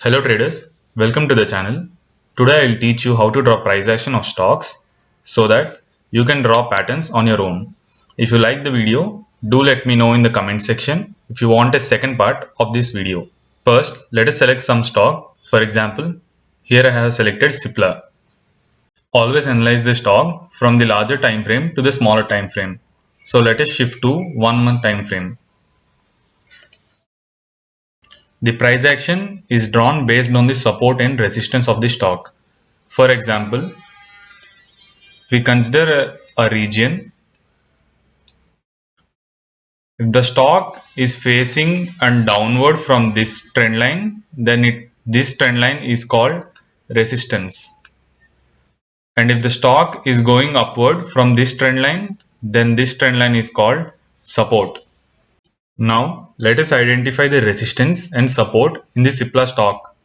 Hello traders, welcome to the channel. Today I will teach you how to draw price action of stocks so that you can draw patterns on your own. If you like the video, do let me know in the comment section if you want a second part of this video. First, let us select some stock. For example, here I have selected Cipla. Always analyze the stock from the larger time frame to the smaller time frame. So let us shift to 1 month time frame. The price action is drawn based on the support and resistance of the stock. For example, we consider a region. If the stock is facing and downward from this trend line, then this trend line is called resistance. And if the stock is going upward from this trend line, then this trend line is called support. Now let us identify the resistance and support in the Cipla stock.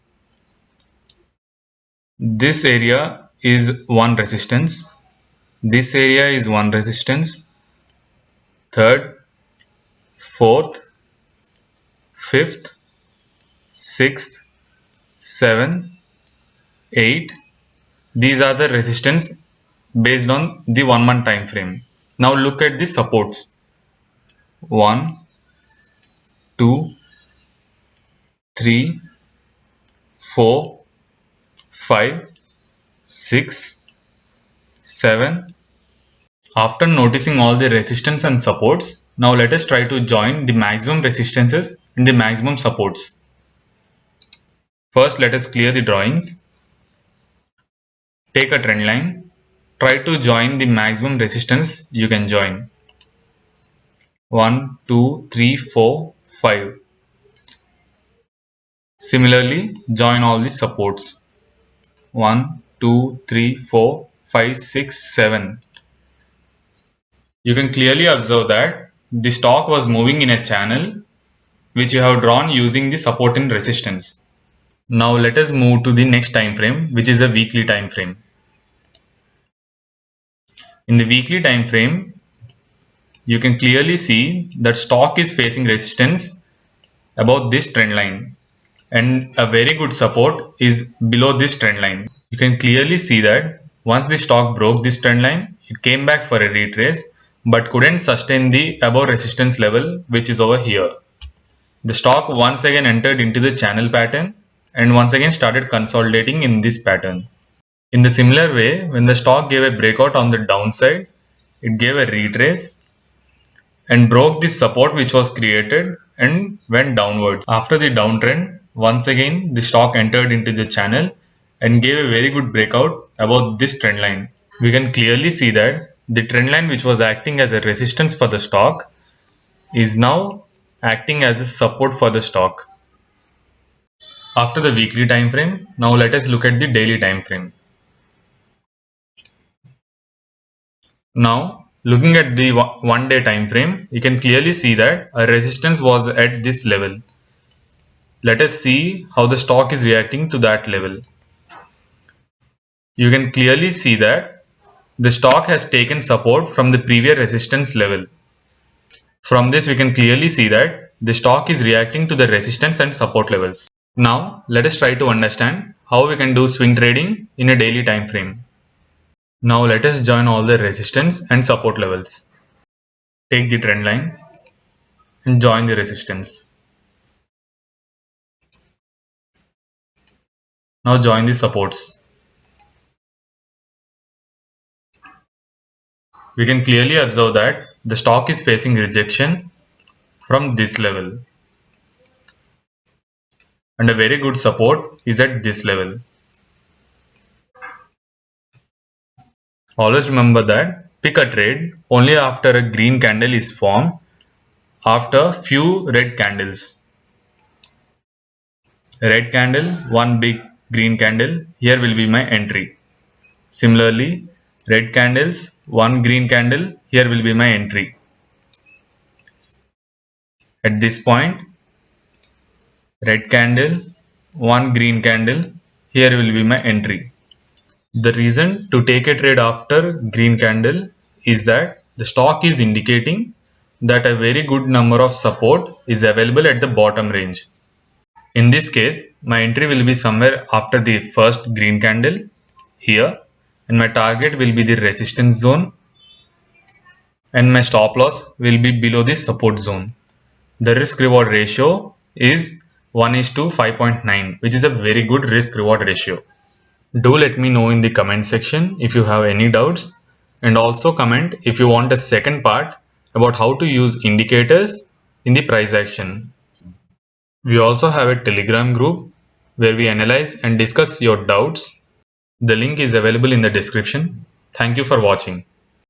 This area is one resistance. This area is one resistance. Third, fourth, fifth, sixth, 7, 8. These are the resistance based on the 1 month time frame. Now look at the supports. 1, 2, 3, 4, 5, 6, 7. After noticing all the resistance and supports, now let us try to join the maximum resistances and the maximum supports. First, let us clear the drawings. Take a trend line. Try to join the maximum resistance you can join. 1, 2, 3, 4, 5. Similarly, join all the supports. 1, 2, 3, 4, 5, 6, 7. You can clearly observe that the stock was moving in a channel which you have drawn using the support and resistance. Now let us move to the next time frame, which is a weekly time frame. In the weekly time frame, you can clearly see that stock is facing resistance above this trend line, and a very good support is below this trend line. You can clearly see that once the stock broke this trend line, it came back for a retrace but couldn't sustain the above resistance level, which is over here. The stock once again entered into the channel pattern and once again started consolidating in this pattern. In the similar way, when the stock gave a breakout on the downside, it gave a retrace and broke the support which was created and went downwards. After the downtrend, once again the stock entered into the channel and gave a very good breakout above this trend line. We can clearly see that the trend line which was acting as a resistance for the stock is now acting as a support for the stock. After the weekly time frame, now let us look at the daily time frame. Now, looking at the 1 day time frame, you can clearly see that a resistance was at this level. Let us see how the stock is reacting to that level. You can clearly see that the stock has taken support from the previous resistance level. From this, we can clearly see that the stock is reacting to the resistance and support levels. Now, let us try to understand how we can do swing trading in a daily time frame. Now, let us join all the resistance and support levels. Take the trend line and join the resistance. Now join the supports. We can clearly observe that the stock is facing rejection from this level and a very good support is at this level. Always remember that pick a trade only after a green candle is formed after few red candles. Red candle, one big green candle, here will be my entry. Similarly, red candles, one green candle, here will be my entry. At this point, red candle, one green candle, here will be my entry. The reason to take a trade after green candle is that the stock is indicating that a very good number of support is available at the bottom range. In this case, my entry will be somewhere after the first green candle here, and my target will be the resistance zone, and my stop loss will be below the support zone. The risk reward ratio is 1:5.9, which is a very good risk reward ratio. Do let me know in the comment section if you have any doubts, and also comment if you want a second part about how to use indicators in the price action. We also have a Telegram group where we analyze and discuss your doubts. The link is available in the description. Thank you for watching.